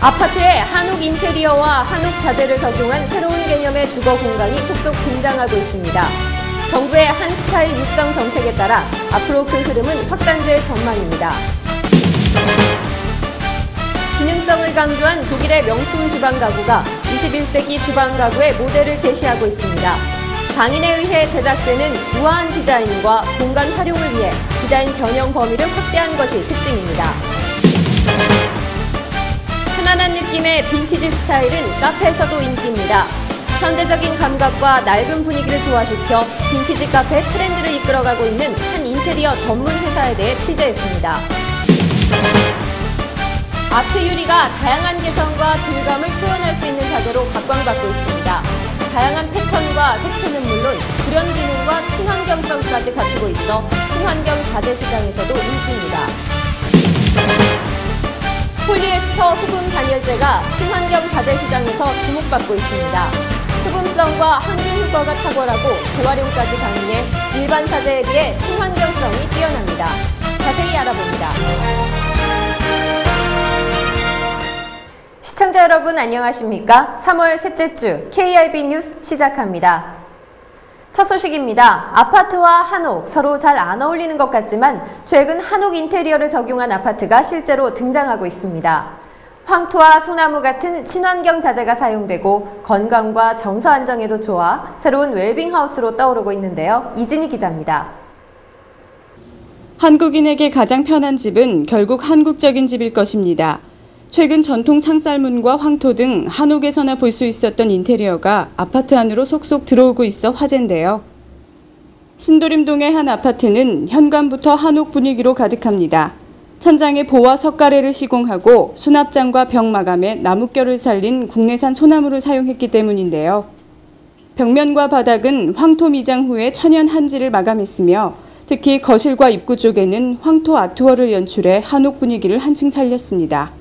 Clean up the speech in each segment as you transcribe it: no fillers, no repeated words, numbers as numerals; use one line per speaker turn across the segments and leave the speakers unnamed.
아파트에 한옥 인테리어와 한옥 자재를 적용한 새로운 개념의 주거 공간이 속속 등장하고 있습니다. 정부의 한 스타일 육성 정책에 따라 앞으로 그 흐름은 확산될 전망입니다. 기능성을 강조한 독일의 명품 주방 가구가 21세기 주방 가구의 모델을 제시하고 있습니다. 장인에 의해 제작되는 우아한 디자인과 공간 활용을 위해 디자인 변형 범위를 확대한 것이 특징입니다. 편안한 느낌의 빈티지 스타일은 카페에서도 인기입니다. 현대적인 감각과 낡은 분위기를 조화시켜 빈티지 카페 트렌드를 이끌어가고 있는 한 인테리어 전문 회사에 대해 취재했습니다. 아트 유리가 다양한 개성과 질감을 표현할 수 있는 자재로 각광받고 있습니다. 다양한 패턴과 색채는 물론 불연 기능과 친환경성까지 갖추고 있어 친환경 자재 시장에서도 인기입니다. 폴리에스터 흡음 단열재가 친환경 자재 시장에서 주목받고 있습니다. 흡음성과 항균 효과가 탁월하고 재활용까지 가능해 일반 자재에 비해 친환경성이 뛰어납니다. 자세히 알아봅니다. 시청자 여러분 안녕하십니까? 3월 셋째 주 KIB 뉴스 시작합니다. 첫 소식입니다. 아파트와 한옥 서로 잘 안 어울리는 것 같지만 최근 한옥 인테리어를 적용한 아파트가 실제로 등장하고 있습니다. 황토와 소나무 같은 친환경 자재가 사용되고 건강과 정서 안정에도 좋아 새로운 웰빙 하우스로 떠오르고 있는데요. 이진희 기자입니다.
한국인에게 가장 편한 집은 결국 한국적인 집일 것입니다. 최근 전통 창살문과 황토 등 한옥에서나 볼 수 있었던 인테리어가 아파트 안으로 속속 들어오고 있어 화제인데요. 신도림동의 한 아파트는 현관부터 한옥 분위기로 가득합니다. 천장에 보와 석가래를 시공하고 수납장과 벽 마감에 나뭇결을 살린 국내산 소나무를 사용했기 때문인데요. 벽면과 바닥은 황토 미장 후에 천연 한지를 마감했으며 특히 거실과 입구 쪽에는 황토 아트월을 연출해 한옥 분위기를 한층 살렸습니다.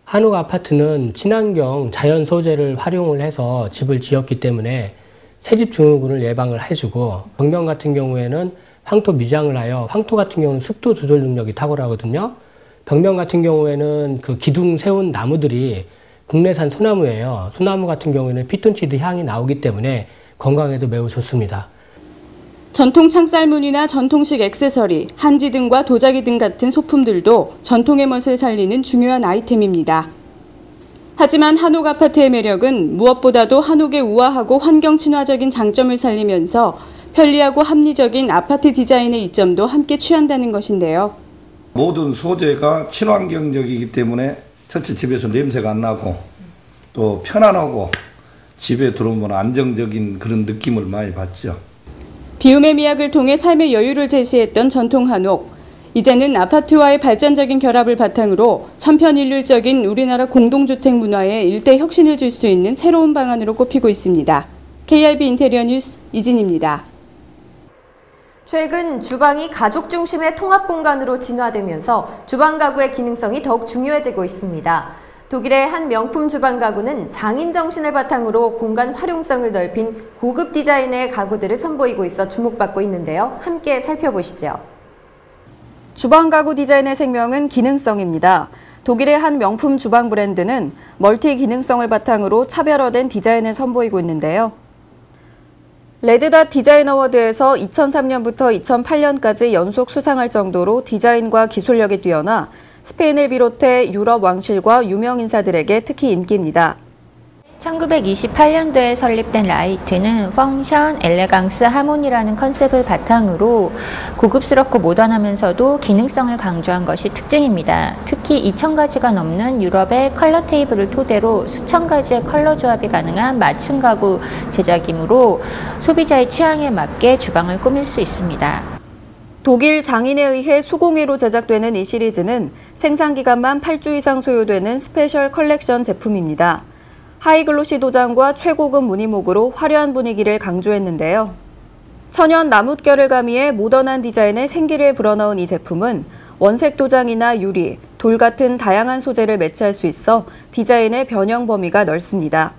한옥 아파트는 친환경 자연 소재를 활용을 해서 집을 지었기 때문에 새집 증후군을 예방을 해주고 벽면 같은 경우에는 황토 미장을 하여 황토 같은 경우는 습도 조절 능력이 탁월하거든요. 벽면 같은 경우에는 그 기둥 세운 나무들이 국내산 소나무예요. 소나무 같은 경우에는 피톤치드 향이 나오기 때문에 건강에도 매우 좋습니다.
전통 창살문이나 전통식 액세서리, 한지 등과 도자기 등 같은 소품들도 전통의 멋을 살리는 중요한 아이템입니다. 하지만 한옥 아파트의 매력은 무엇보다도 한옥의 우아하고 환경 친화적인 장점을 살리면서 편리하고 합리적인 아파트 디자인의 이점도 함께 취한다는 것인데요.
모든 소재가 친환경적이기 때문에 전체 집에서 냄새가 안 나고 또 편안하고 집에 들어오면 안정적인 그런 느낌을 많이 받죠.
비움의 미학을 통해 삶의 여유를 제시했던 전통 한옥. 이제는 아파트와의 발전적인 결합을 바탕으로 천편일률적인 우리나라 공동주택 문화에 일대 혁신을 줄 수 있는 새로운 방안으로 꼽히고 있습니다. KIB 인테리어 뉴스 이진입니다.
최근 주방이 가족 중심의 통합 공간으로 진화되면서 주방 가구의 기능성이 더욱 중요해지고 있습니다. 독일의 한 명품 주방 가구는 장인 정신을 바탕으로 공간 활용성을 넓힌 고급 디자인의 가구들을 선보이고 있어 주목받고 있는데요. 함께 살펴보시죠. 주방 가구 디자인의 생명은 기능성입니다. 독일의 한 명품 주방 브랜드는 멀티 기능성을 바탕으로 차별화된 디자인을 선보이고 있는데요. 레드닷 디자인 어워드에서 2003년부터 2008년까지 연속 수상할 정도로 디자인과 기술력이 뛰어나 스페인을 비롯해 유럽 왕실과 유명 인사들에게 특히 인기입니다.
1928년도에 설립된 라이트는 펑션, 엘레강스, 하모니라는 컨셉을 바탕으로 고급스럽고 모던하면서도 기능성을 강조한 것이 특징입니다. 특히 2,000가지가 넘는 유럽의 컬러 테이블을 토대로 수천 가지의 컬러 조합이 가능한 맞춤 가구 제작이므로 소비자의 취향에 맞게 주방을 꾸밀 수 있습니다.
독일 장인에 의해 수공예로 제작되는 이 시리즈는 생산 기간만 8주 이상 소요되는 스페셜 컬렉션 제품입니다. 하이글로시 도장과 최고급 무늬목으로 화려한 분위기를 강조했는데요. 천연 나뭇결을 가미해 모던한 디자인에 생기를 불어넣은 이 제품은 원색 도장이나 유리, 돌 같은 다양한 소재를 매치할 수 있어 디자인의 변형 범위가 넓습니다.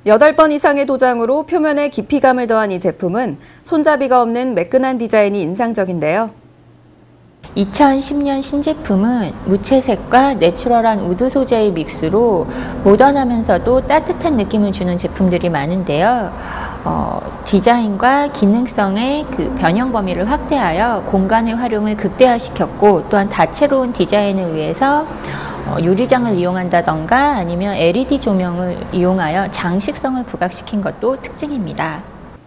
8번 이상의 도장으로 표면에 깊이감을 더한 이 제품은 손잡이가 없는 매끈한 디자인이 인상적인데요.
2010년 신제품은 무채색과 내추럴한 우드 소재의 믹스로 모던하면서도 따뜻한 느낌을 주는 제품들이 많은데요. 디자인과 기능성의 그 변형 범위를 확대하여 공간의 활용을 극대화시켰고, 또한 다채로운 디자인을 위해서 유리장을 이용한다던가 아니면 LED 조명을 이용하여 장식성을 부각시킨 것도 특징입니다.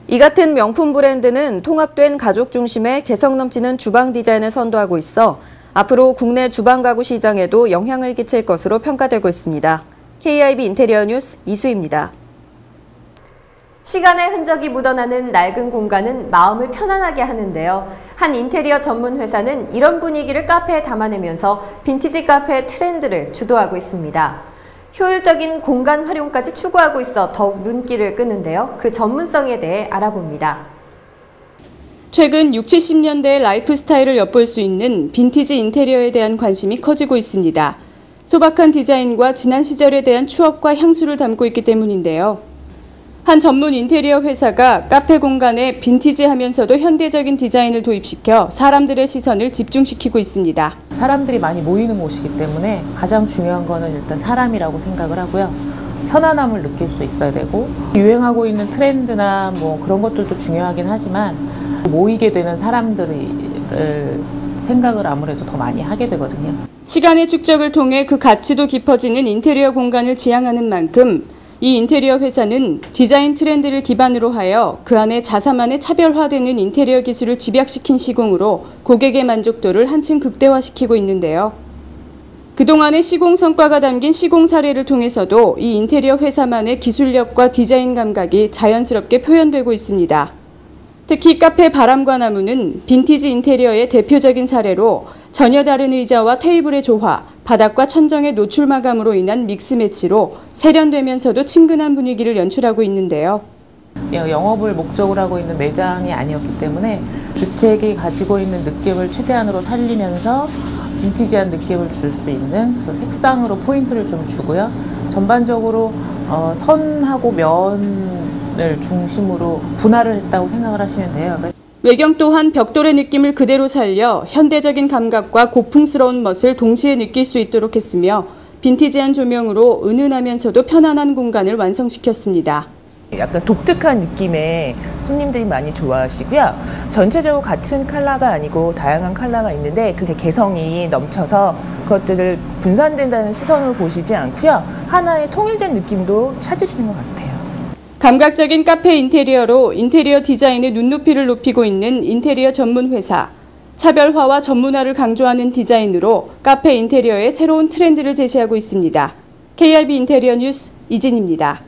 이 같은 명품 브랜드는 통합된 가족 중심의 개성 넘치는 주방 디자인을 선도하고 있어 앞으로 국내 주방 가구 시장에도 영향을 끼칠 것으로 평가되고 있습니다. KIB 인테리어 뉴스 이수희입니다. 시간의 흔적이 묻어나는 낡은 공간은 마음을 편안하게 하는데요. 한 인테리어 전문 회사는 이런 분위기를 카페에 담아내면서 빈티지 카페의 트렌드를 주도하고 있습니다. 효율적인 공간 활용까지 추구하고 있어 더욱 눈길을 끄는데요. 그 전문성에 대해 알아봅니다.
최근 60, 70년대의 라이프 스타일을 엿볼 수 있는 빈티지 인테리어에 대한 관심이 커지고 있습니다. 소박한 디자인과 지난 시절에 대한 추억과 향수를 담고 있기 때문인데요. 한 전문 인테리어 회사가 카페 공간에 빈티지하면서도 현대적인 디자인을 도입시켜 사람들의 시선을 집중시키고 있습니다.
사람들이 많이 모이는 곳이기 때문에 가장 중요한 거는 일단 사람이라고 생각을 하고요. 편안함을 느낄 수 있어야 되고, 유행하고 있는 트렌드나 뭐 그런 것들도 중요하긴 하지만 모이게 되는 사람들을 생각을 아무래도 더 많이 하게 되거든요.
시간의 축적을 통해 그 가치도 깊어지는 인테리어 공간을 지향하는 만큼 이 인테리어 회사는 디자인 트렌드를 기반으로 하여 그 안에 자사만의 차별화되는 인테리어 기술을 집약시킨 시공으로 고객의 만족도를 한층 극대화시키고 있는데요. 그동안의 시공 성과가 담긴 시공 사례를 통해서도 이 인테리어 회사만의 기술력과 디자인 감각이 자연스럽게 표현되고 있습니다. 특히 카페 바람과 나무는 빈티지 인테리어의 대표적인 사례로 전혀 다른 의자와 테이블의 조화, 바닥과 천정의 노출 마감으로 인한 믹스 매치로 세련되면서도 친근한 분위기를 연출하고 있는데요.
영업을 목적으로 하고 있는 매장이 아니었기 때문에 주택이 가지고 있는 느낌을 최대한으로 살리면서 빈티지한 느낌을 줄 수 있는, 그래서 색상으로 포인트를 좀 주고요. 전반적으로 선하고 면을 중심으로 분할을 했다고 생각을 하시면 돼요.
외경 또한 벽돌의 느낌을 그대로 살려 현대적인 감각과 고풍스러운 멋을 동시에 느낄 수 있도록 했으며 빈티지한 조명으로 은은하면서도 편안한 공간을 완성시켰습니다.
약간 독특한 느낌의 손님들이 많이 좋아하시고요. 전체적으로 같은 컬러가 아니고 다양한 컬러가 있는데 그게 개성이 넘쳐서 그것들을 분산된다는 시선으로 보시지 않고요. 하나의 통일된 느낌도 찾으시는 것 같아요.
감각적인 카페 인테리어로 인테리어 디자인의 눈높이를 높이고 있는 인테리어 전문 회사. 차별화와 전문화를 강조하는 디자인으로 카페 인테리어의 새로운 트렌드를 제시하고 있습니다. KIB 인테리어 뉴스 이진입니다.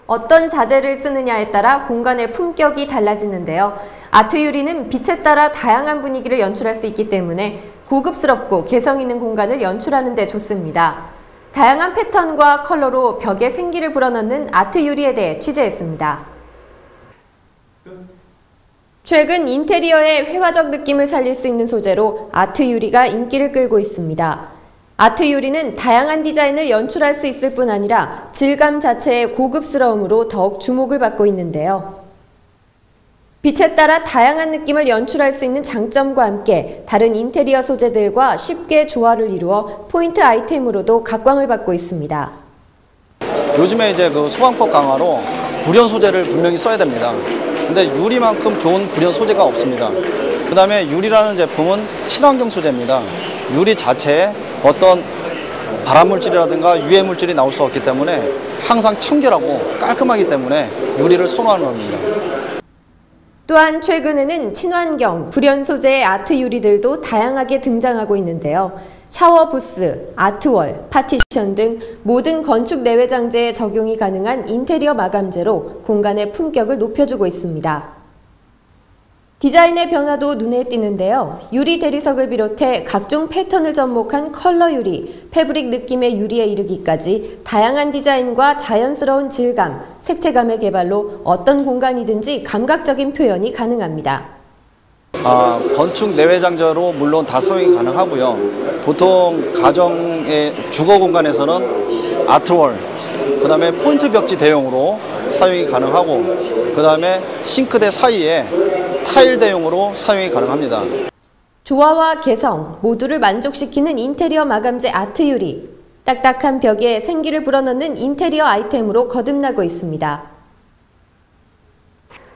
어떤 자재를 쓰느냐에 따라 공간의 품격이 달라지는데요. 아트 유리는 빛에 따라 다양한 분위기를 연출할 수 있기 때문에 고급스럽고 개성 있는 공간을 연출하는 데 좋습니다. 다양한 패턴과 컬러로 벽에 생기를 불어넣는 아트 유리에 대해 취재했습니다. 최근 인테리어의 회화적 느낌을 살릴 수 있는 소재로 아트 유리가 인기를 끌고 있습니다. 아트 유리는 다양한 디자인을 연출할 수 있을 뿐 아니라 질감 자체의 고급스러움으로 더욱 주목을 받고 있는데요. 빛에 따라 다양한 느낌을 연출할 수 있는 장점과 함께 다른 인테리어 소재들과 쉽게 조화를 이루어 포인트 아이템으로도 각광을 받고 있습니다.
요즘에 이제 그 소방법 강화로 불연 소재를 분명히 써야 됩니다. 근데 유리만큼 좋은 불연 소재가 없습니다. 그 다음에 유리라는 제품은 친환경 소재입니다. 유리 자체에 어떤 발암물질이라든가 유해물질이 나올 수 없기 때문에 항상 청결하고 깔끔하기 때문에 유리를 선호하는 겁니다.
또한 최근에는 친환경, 불연 소재의 아트 유리들도 다양하게 등장하고 있는데요. 샤워 부스, 아트월, 파티션 등 모든 건축 내외 장재에 적용이 가능한 인테리어 마감재로 공간의 품격을 높여주고 있습니다. 디자인의 변화도 눈에 띄는데요. 유리 대리석을 비롯해 각종 패턴을 접목한 컬러 유리, 패브릭 느낌의 유리에 이르기까지 다양한 디자인과 자연스러운 질감, 색채감의 개발로 어떤 공간이든지 감각적인 표현이 가능합니다.
건축 내외 장재로 물론 다 사용이 가능하고요. 보통 가정의 주거 공간에서는 아트월, 그 다음에 포인트 벽지 대용으로 사용이 가능하고, 그 다음에 싱크대 사이에 타일 대용으로 사용이 가능합니다.
조화와 개성 모두를 만족시키는 인테리어 마감재 아트 유리. 딱딱한 벽에 생기를 불어넣는 인테리어 아이템으로 거듭나고 있습니다.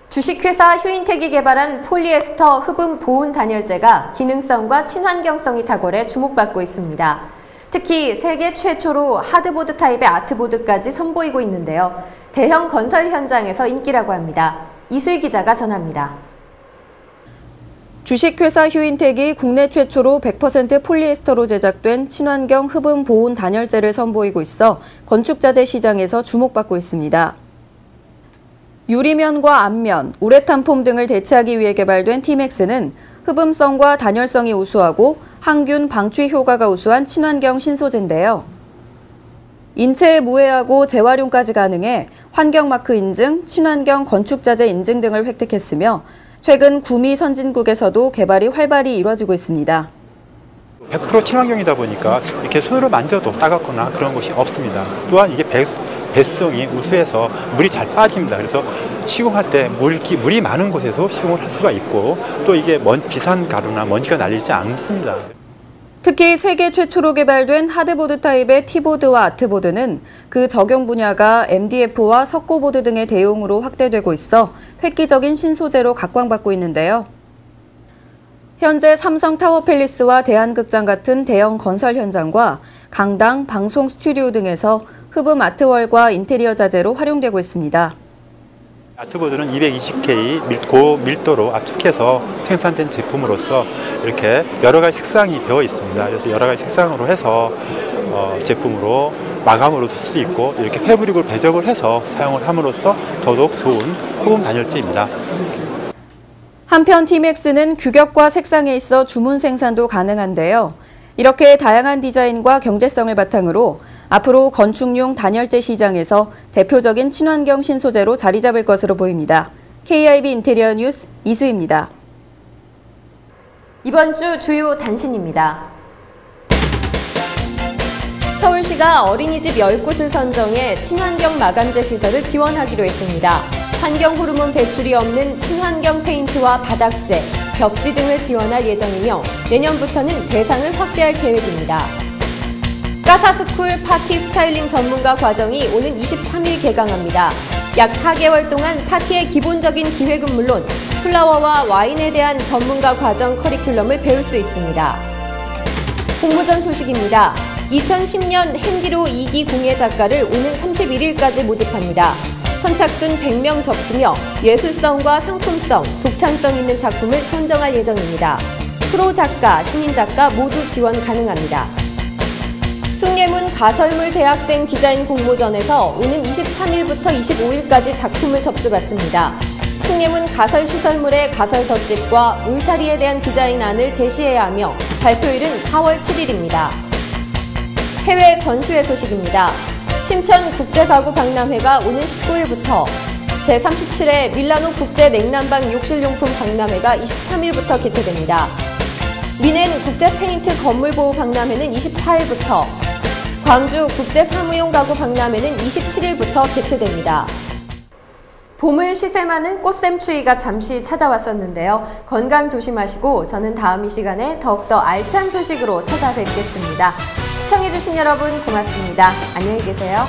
주식회사 휴인텍이 개발한 폴리에스터 흡음 보온 단열재가 기능성과 친환경성이 탁월해 주목받고 있습니다. 특히 세계 최초로 하드보드 타입의 아트보드까지 선보이고 있는데요. 대형 건설 현장에서 인기라고 합니다. 이수희 기자가 전합니다.
주식회사 휴인텍이 국내 최초로 100% 폴리에스터로 제작된 친환경 흡음 보온 단열재를 선보이고 있어 건축자재 시장에서 주목받고 있습니다. 유리면과 앞면, 우레탄 폼 등을 대체하기 위해 개발된 티맥스는 흡음성과 단열성이 우수하고 항균 방취 효과가 우수한 친환경 신소재인데요. 인체에 무해하고 재활용까지 가능해 환경마크 인증, 친환경 건축자재 인증 등을 획득했으며 최근 구미 선진국에서도 개발이 활발히 이루어지고 있습니다.
100% 친환경이다 보니까 이렇게 손으로 만져도 따갑거나 그런 것이 없습니다. 또한 이게 배수성이 우수해서 물이 잘 빠집니다. 그래서 시공할 때 물이 많은 곳에도 시공을 할 수가 있고 또 이게 비산 가루나 먼지가 날리지 않습니다.
특히 세계 최초로 개발된 하드보드 타입의 티보드와 아트보드는 그 적용 분야가 MDF와 석고보드 등의 대용으로 확대되고 있어 획기적인 신소재로 각광받고 있는데요. 현재 삼성 타워팰리스와 대한극장 같은 대형 건설 현장과 강당, 방송 스튜디오 등에서 흡음 아트월과 인테리어 자재로 활용되고 있습니다.
아트보드는 220K 고밀도로 압축해서 생산된 제품으로서 이렇게 여러 가지 색상이 되어 있습니다. 그래서 여러 가지 색상으로 해서 제품으로 마감으로 쓸 수 있고 이렇게 패브릭으로 배접을 해서 사용을 함으로써 더더욱 좋은 흡음 단열재입니다.
한편 티맥스는 규격과 색상에 있어 주문 생산도 가능한데요. 이렇게 다양한 디자인과 경제성을 바탕으로 앞으로 건축용 단열재 시장에서 대표적인 친환경 신소재로 자리 잡을 것으로 보입니다. KIB 인테리어 뉴스 이수희입니다.
이번 주 주요 단신입니다. 서울시가 어린이집 10곳을 선정해 친환경 마감재 시설을 지원하기로 했습니다. 환경 호르몬 배출이 없는 친환경 페인트와 바닥재, 벽지 등을 지원할 예정이며 내년부터는 대상을 확대할 계획입니다. 까사스쿨 파티 스타일링 전문가 과정이 오는 23일 개강합니다. 약 4개월 동안 파티의 기본적인 기획은 물론 플라워와 와인에 대한 전문가 과정 커리큘럼을 배울 수 있습니다. 공모전 소식입니다. 2010년 핸디로 2기 공예 작가를 오는 31일까지 모집합니다. 선착순 100명 접수며 예술성과 상품성, 독창성 있는 작품을 선정할 예정입니다. 프로 작가, 신인 작가 모두 지원 가능합니다. 숭례문 가설물 대학생 디자인 공모전에서 오는 23일부터 25일까지 작품을 접수받습니다. 숭례문 가설시설물의 가설 덧집과 울타리에 대한 디자인안을 제시해야 하며 발표일은 4월 7일입니다. 해외 전시회 소식입니다. 심천 국제가구 박람회가 오는 19일부터 제37회 밀라노 국제 냉난방 욕실용품 박람회가 23일부터 개최됩니다. 미넨 국제 페인트 건물보호 박람회는 24일부터, 광주 국제 사무용 가구 박람회는 27일부터 개최됩니다. 봄을 시샘하는 꽃샘추위가 잠시 찾아왔었는데요. 건강 조심하시고 저는 다음 이 시간에 더욱더 알찬 소식으로 찾아뵙겠습니다. 시청해주신 여러분 고맙습니다. 안녕히 계세요.